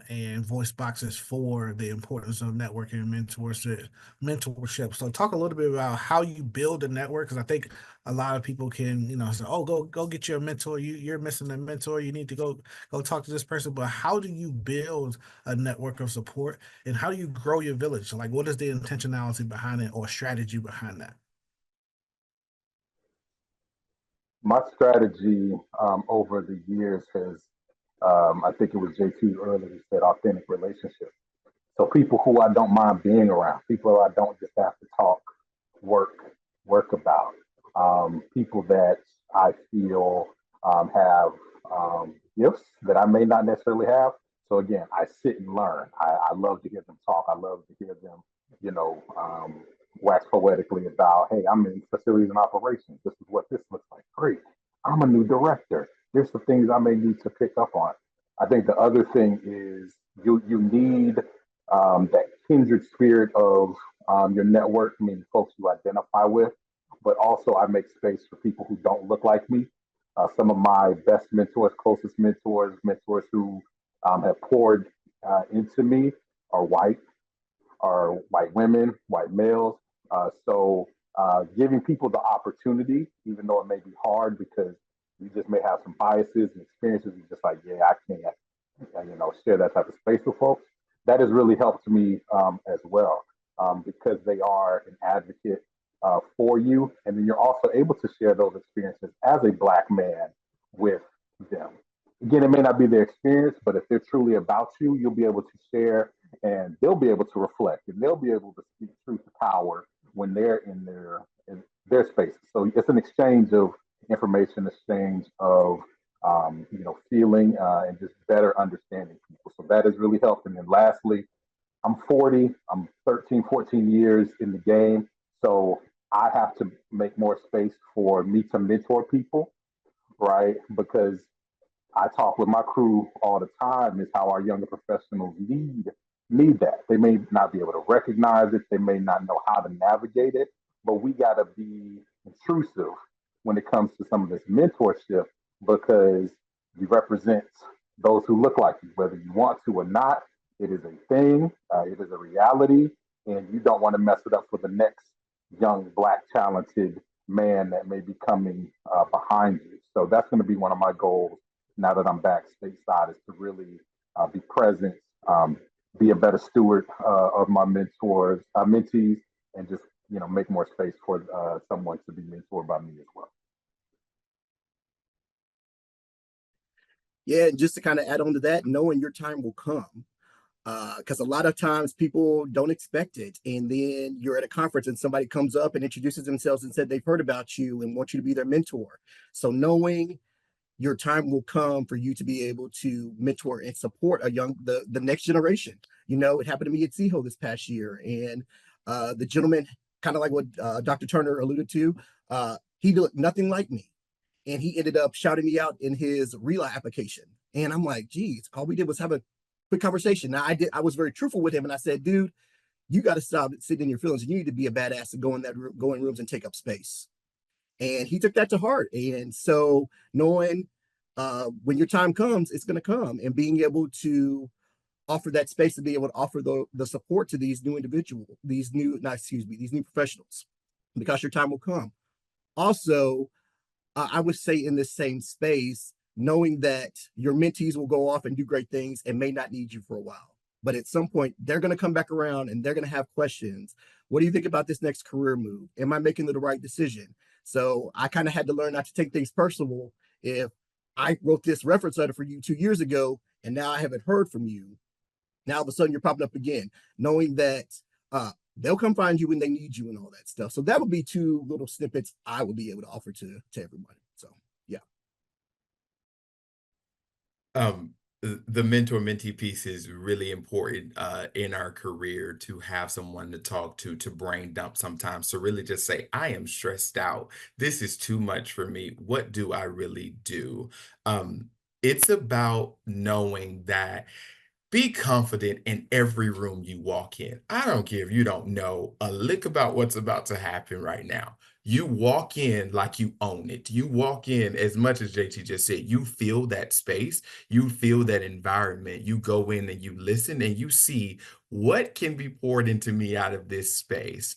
and voice boxes for the importance of networking and mentorship. So talk a little bit about how you build a network, because I think a lot of people can, say, oh, go get your mentor. You're missing a mentor. You need to go talk to this person. But how do you build a network of support, and how do you grow your village? Like, what is the intentionality behind it or strategy behind that? My strategy over the years has, I think it was JT earlier who said authentic relationships. So people who I don't mind being around, people I don't just have to talk work about, people that I feel have gifts that I may not necessarily have. So again, I sit and learn. I love to hear them talk. I love to hear them, wax poetically about, hey, I'm in facilities and operations. This is what this looks like. Great. I'm a new director. Here's some things I may need to pick up on. I think the other thing is you need that kindred spirit of your network, meaning folks you identify with, but also I make space for people who don't look like me. Some of my best mentors, closest mentors who have poured into me are white, are white women, white males. So giving people the opportunity, even though it may be hard because you just may have some biases and experiences, you're just like, yeah, I can't, share that type of space with folks. That has really helped me as well, because they are an advocate for you, and then you're also able to share those experiences as a Black man with them. Again, it may not be their experience, but if they're truly about you, you'll be able to share, and they'll be able to reflect, and they'll be able to speak truth to power when they're in their spaces. So it's an exchange of information, exchange of feeling, and just better understanding people. So that has really helped. And then lastly, I'm 40, I'm 13, 14 years in the game. So I have to make more space for me to mentor people, right? Because I talk with my crew all the time is how our younger professionals need that. They may not be able to recognize it, they may not know how to navigate it, but we gotta be intrusive when it comes to some of this mentorship because you represent those who look like you, whether you want to or not. It is a thing, it is a reality, and you don't want to mess it up for the next young Black talented man that may be coming behind you. So that's going to be one of my goals now that I'm back stateside, is to really be present, be a better steward of my mentees, and just make more space for someone to be mentored by me as well. Yeah, and just to kind of add on to that, knowing your time will come. Because a lot of times people don't expect it. And then you're at a conference and somebody comes up and introduces themselves and said they've heard about you and want you to be their mentor. So knowing your time will come for you to be able to mentor and support the next generation. It happened to me at ACUHO this past year. And the gentleman, kind of like what Dr. Turner alluded to, he looked nothing like me. And he ended up shouting me out in his RELA application. And I'm like, geez, all we did was have a quick conversation. Now I was very truthful with him, and I said, dude, you got to stop sitting in your feelings. You need to be a badass and go in rooms and take up space. And he took that to heart. And so knowing when your time comes, it's going to come, and being able to offer that space to be able to offer the support to these new individuals, these new professionals, because your time will come. Also, I would say in this same space, knowing that your mentees will go off and do great things and may not need you for a while. But at some point, they're going to come back around and they're going to have questions. What do you think about this next career move? Am I making the right decision? So I kind of had to learn not to take things personal. If I wrote this reference letter for you 2 years ago and now I haven't heard from you, now all of a sudden you're popping up again, knowing that they'll come find you when they need you and all that stuff. So that would be 2 little snippets I would be able to offer to everybody. So yeah. The mentor-mentee piece is really important in our career, to have someone to talk to brain dump sometimes, to really just say, I am stressed out. This is too much for me. What do I really do? It's about knowing that be confident in every room you walk in. I don't care if you don't know a lick about what's about to happen right now. You walk in like you own it. You walk in, as much as JT just said, you feel that space, you feel that environment. You go in and you listen and you see what can be poured into me out of this space.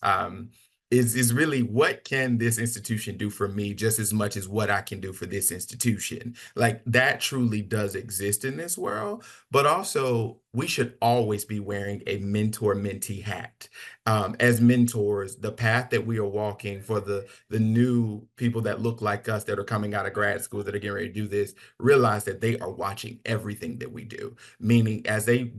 Is really, what can this institution do for me just as much as what I can do for this institution? Like, that truly does exist in this world. But also, we should always be wearing a mentor-mentee hat. As mentors, the path that we are walking for the new people that look like us, that are coming out of grad school, that are getting ready to do this, realize that they are watching everything that we do. Meaning, as they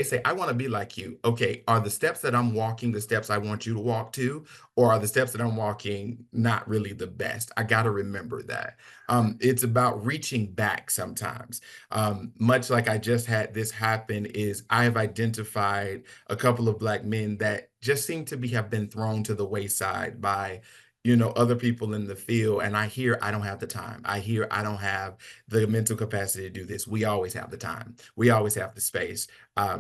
say, I want to be like you. Okay, are the steps that I'm walking the steps I want you to walk to? Or are the steps that I'm walking not really the best? I got to remember that. It's about reaching back sometimes. Much like I just had this happen, is I have identified a couple of Black men that just seem to have been thrown to the wayside by other people in the field. And I hear I don't have the time. I hear I don't have the mental capacity to do this. We always have the time. We always have the space,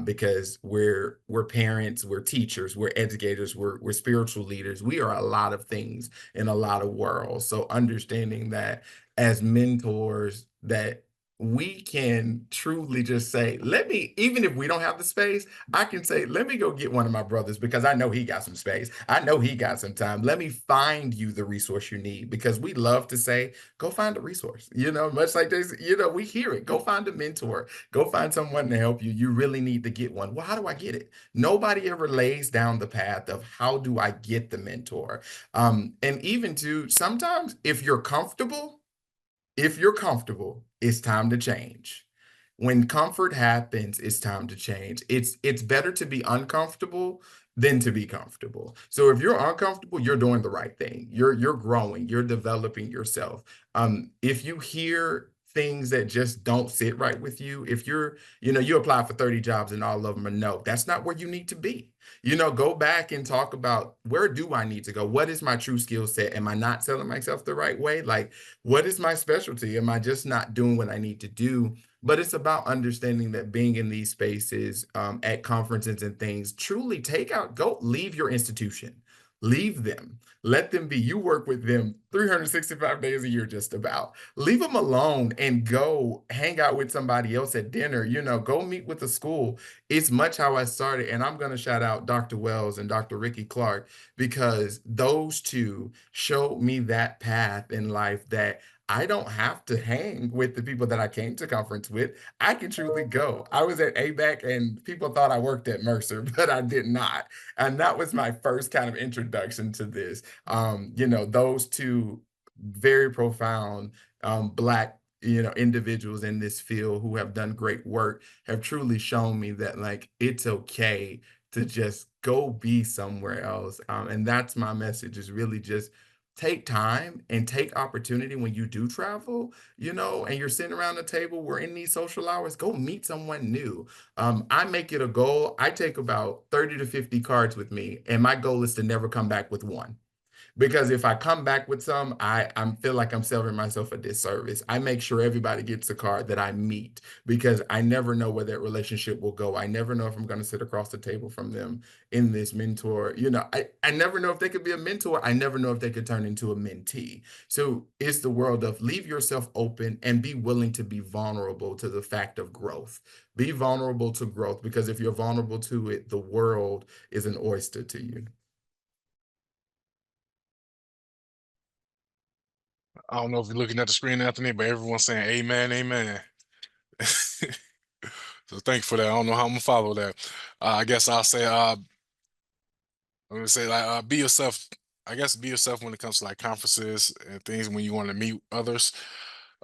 because we're parents, we're teachers, we're educators, we're spiritual leaders. We are a lot of things in a lot of worlds. So understanding that as mentors, that we can truly just say, even if we don't have the space, I can say, let me go get one of my brothers, because I know he got some space. I know he got some time. Let me find you the resource you need, because we love to say, go find a resource, much like this, we hear it. Go find a mentor, go find someone to help you. You really need to get one. Well, how do I get it? Nobody ever lays down the path of how do I get the mentor? And even sometimes if you're comfortable, it's time to change. When comfort happens, it's time to change. It's better to be uncomfortable than to be comfortable. So if you're uncomfortable, you're doing the right thing. You're growing, you're developing yourself. If you hear things that just don't sit right with you, if you apply for 30 jobs and all of them are no, that's not where you need to be. Go back and talk about, where do I need to go? What is my true skill set? Am I not selling myself the right way? Like, what is my specialty? Am I just not doing what I need to do? But it's about understanding that being in these spaces, at conferences and things, truly leave your institution. Leave them. Let them be. You work with them 365 days a year, just about. Leave them alone and go hang out with somebody else at dinner. Go meet with the school. It's much how I started. And I'm going to shout out Dr. Wells and Dr. Ricky Clark, because those two showed me that path in life that I don't have to hang with the people that I came to conference with. I can truly go. I was at ABAC and people thought I worked at Mercer, but I did not. And that was my first kind of introduction to this. You know, those two very profound Black, you know, individuals in this field who have done great work have truly shown me that like it's okay to just go be somewhere else. And that's my message, is really just take time and take opportunity when you do travel, you know, and you're sitting around the table, we're in these social hours, go meet someone new. I make it a goal. I take about 30 to 50 cards with me, and my goal is to never come back with one. Because if I come back with some, I feel like I'm serving myself a disservice. I make sure everybody gets a card that I meet, because I never know where that relationship will go. I never know if I'm going to sit across the table from them in this mentor. You know, I never know if they could be a mentor. I never know if they could turn into a mentee. So it's the world of leave yourself open and be willing to be vulnerable to the fact of growth. Be vulnerable to growth, because if you're vulnerable to it, the world is an oyster to you. I don't know if you're looking at the screen, Anthony, but everyone's saying amen, amen. So thank you for that. I don't know how I'm gonna follow that. I guess I'll say I'm gonna say like be yourself. I guess be yourself when it comes to like conferences and things. When you want to meet others,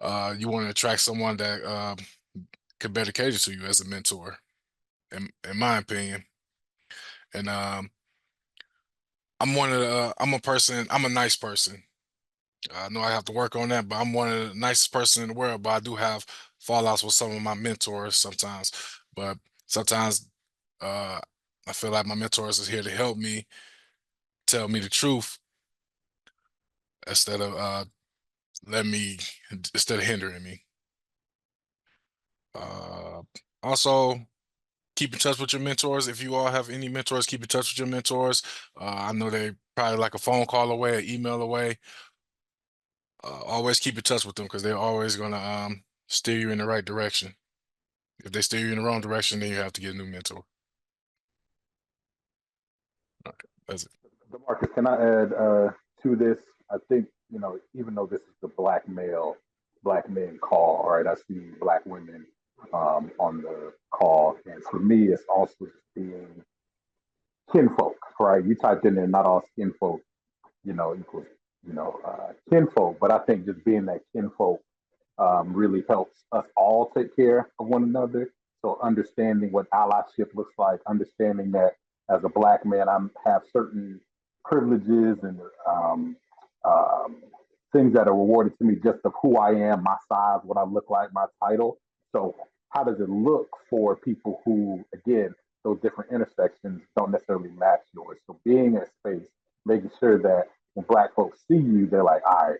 you want to attract someone that could better cater to you as a mentor, in my opinion. And I'm a person. I'm a nice person. I know I have to work on that, but I'm one of the nicest person in the world. But I do have fallouts with some of my mentors sometimes. But sometimes uh, I feel like my mentors is here to help me, tell me the truth instead of let me instead of hindering me. Uh, Also, keep in touch with your mentors. If you all have any mentors, keep in touch with your mentors. I know they probably like a phone call away, an email away. Always keep in touch with them, because they're always gonna steer you in the right direction. If they steer you in the wrong direction, then you have to get a new mentor. Okay, that's it. DeMarcus, can I add to this? I think, you know, even though this is the black men call, all right, I see black women on the call. And for me, it's also just being kinfolk, right? You typed in there, not all kinfolk, you know, equals, you know, kinfolk. But I think just being that kinfolk really helps us all take care of one another. So understanding what allyship looks like, understanding that as a black man, I have certain privileges and um, things that are rewarded to me just of who I am, my size, what I look like, my title. So how does it look for people who, again, those different intersections don't necessarily match yours? So being in space, making sure that when black folks see you, they're like, all right,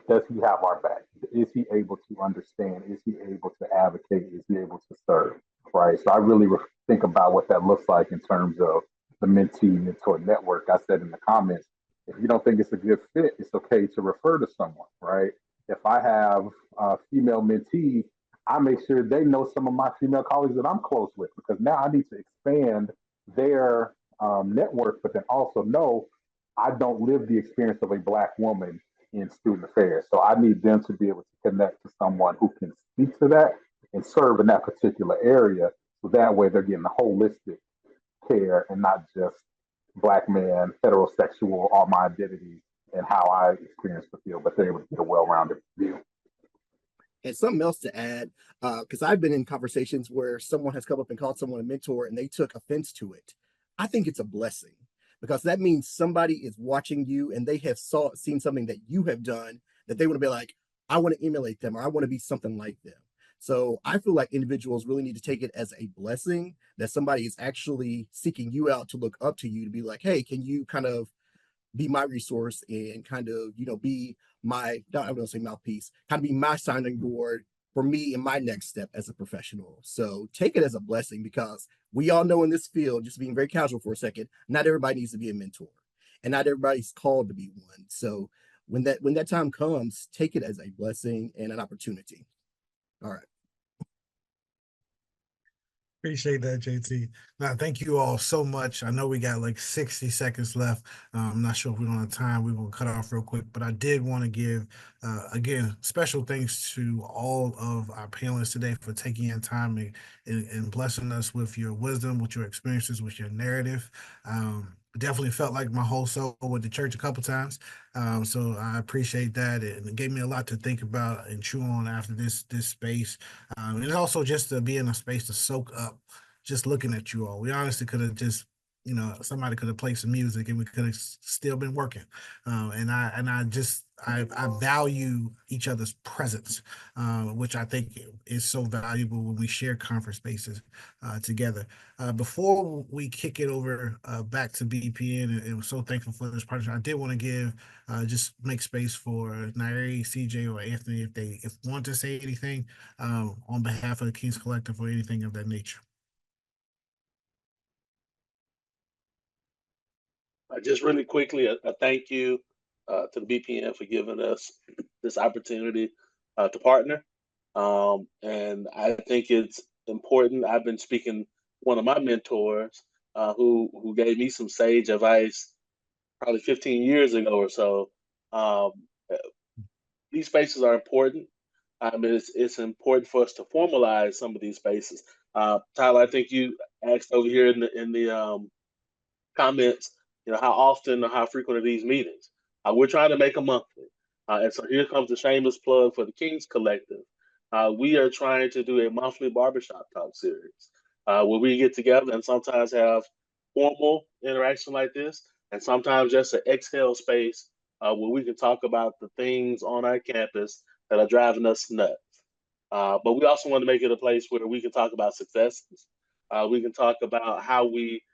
does he have our back? Is he able to understand? Is he able to advocate? Is he able to serve? Right. So I really think about what that looks like in terms of the mentee mentor network. I said in the comments, if you don't think it's a good fit, it's okay to refer to someone. Right. If I have female mentees, I make sure they know some of my female colleagues that I'm close with, because now I need to expand their network, but then also know I don't live the experience of a black woman in student affairs. So I need them to be able to connect to someone who can speak to that and serve in that particular area. So that way they're getting the holistic care and not just black man, heterosexual, all my identities and how I experience the field, but they're able to get a well-rounded view. And something else to add, because I've been in conversations where someone has come up and called someone a mentor and they took offense to it. I think it's a blessing, because that means somebody is watching you and they have seen something that you have done that they want to be like, I want to emulate them, or I want to be something like them. So I feel like individuals really need to take it as a blessing that somebody is actually seeking you out to look up to you, to be like, hey, can you kind of be my resource and kind of, you know, be my, I'm going to say mouthpiece, kind of be my sounding board for me in my next step as a professional. So take it as a blessing, because we all know in this field, just being very casual for a second, not everybody needs to be a mentor and not everybody's called to be one. So when that time comes, take it as a blessing and an opportunity. All right. Appreciate that, JT. Now, thank you all so much. I know we got like 60 seconds left. I'm not sure if we're on time. We're going to cut off real quick, but I did want to give, again, special thanks to all of our panelists today for taking your time and blessing us with your wisdom, with your experiences, with your narrative. Definitely felt like my whole soul with the church a couple times. So I appreciate that. It gave me a lot to think about and chew on after this space. And also just to be in a space to soak up, just looking at you all. We honestly could have just, somebody could have played some music and we could have still been working. I value each other's presence, which I think is so valuable when we share conference spaces together. Before we kick it over back to BPN, and we're so thankful for this partnership, I did want to give just make space for Nairi, CJ, or Anthony if want to say anything on behalf of the Kingz Collective or anything of that nature. Just really quickly, a thank you to the BPN for giving us this opportunity to partner. And I think it's important. I've been speaking one of my mentors who gave me some sage advice probably 15 years ago or so. These spaces are important. I mean, it's important for us to formalize some of these spaces. Tyler, I think you asked over here in the comments, how often or how frequent are these meetings? We're trying to make them monthly. And so here comes the shameless plug for the Kingz Collective. We are trying to do a monthly barbershop talk series where we get together and sometimes have formal interaction like this, and sometimes just an exhale space where we can talk about the things on our campus that are driving us nuts. But we also want to make it a place where we can talk about successes. We can talk about how we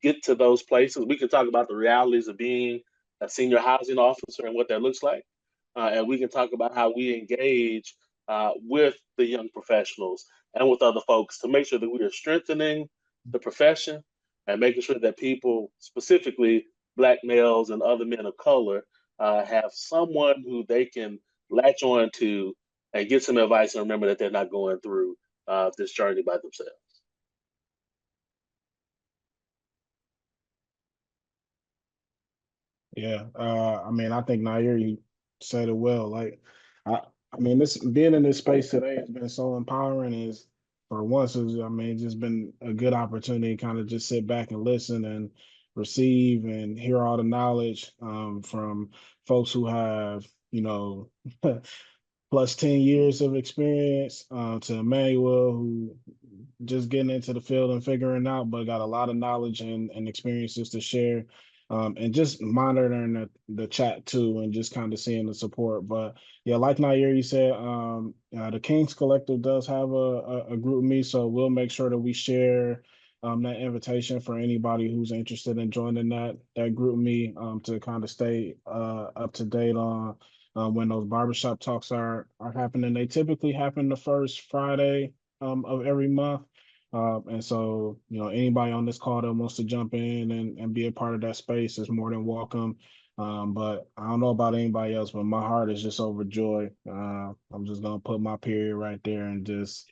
get to those places. We can talk about the realities of being a senior housing officer and what that looks like. And we can talk about how we engage with the young professionals and with other folks to make sure that we are strengthening the profession and making sure that people, specifically Black males and other men of color, have someone who they can latch on to and get some advice and remember that they're not going through this journey by themselves. Yeah, I mean, I think Nair, you said it well. Like, I mean, this being in this space today has been so empowering. Is for once, I mean, just been a good opportunity to kind of just sit back and listen and receive and hear all the knowledge from folks who have, plus 10 years of experience to Emmanuel, who just getting into the field and figuring out, but got a lot of knowledge and experiences to share. And just monitoring the chat too, and just kind of seeing the support. But yeah, like Nair, you said, the Kingz Collective does have a group me, so we'll make sure that we share that invitation for anybody who's interested in joining that group me to kind of stay up to date on when those barbershop talks are happening. They typically happen the first Friday of every month. And so, anybody on this call that wants to jump in and be a part of that space is more than welcome. But I don't know about anybody else, but my heart is just overjoyed. I'm just going to put my period right there and just,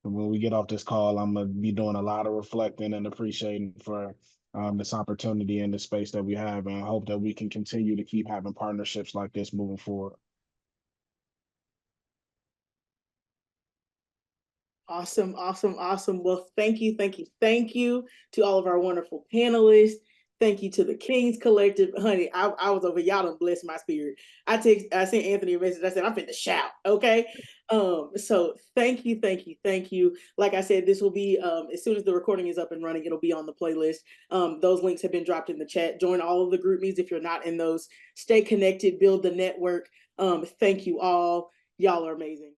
when we get off this call, I'm going to be doing a lot of reflecting and appreciating for this opportunity and the space that we have. And I hope that we can continue to keep having partnerships like this moving forward. Awesome, awesome, awesome. Well, thank you to all of our wonderful panelists. Thank you to the Kingz Collective. Honey, I was over, y'all done blessed my spirit. I sent Anthony a message. I said, I'm finna shout, okay? So thank you. Like I said, this will be, as soon as the recording is up and running, it'll be on the playlist. Those links have been dropped in the chat. Join all of the group meets if you're not in those. Stay connected, build the network. Thank you all. Y'all are amazing.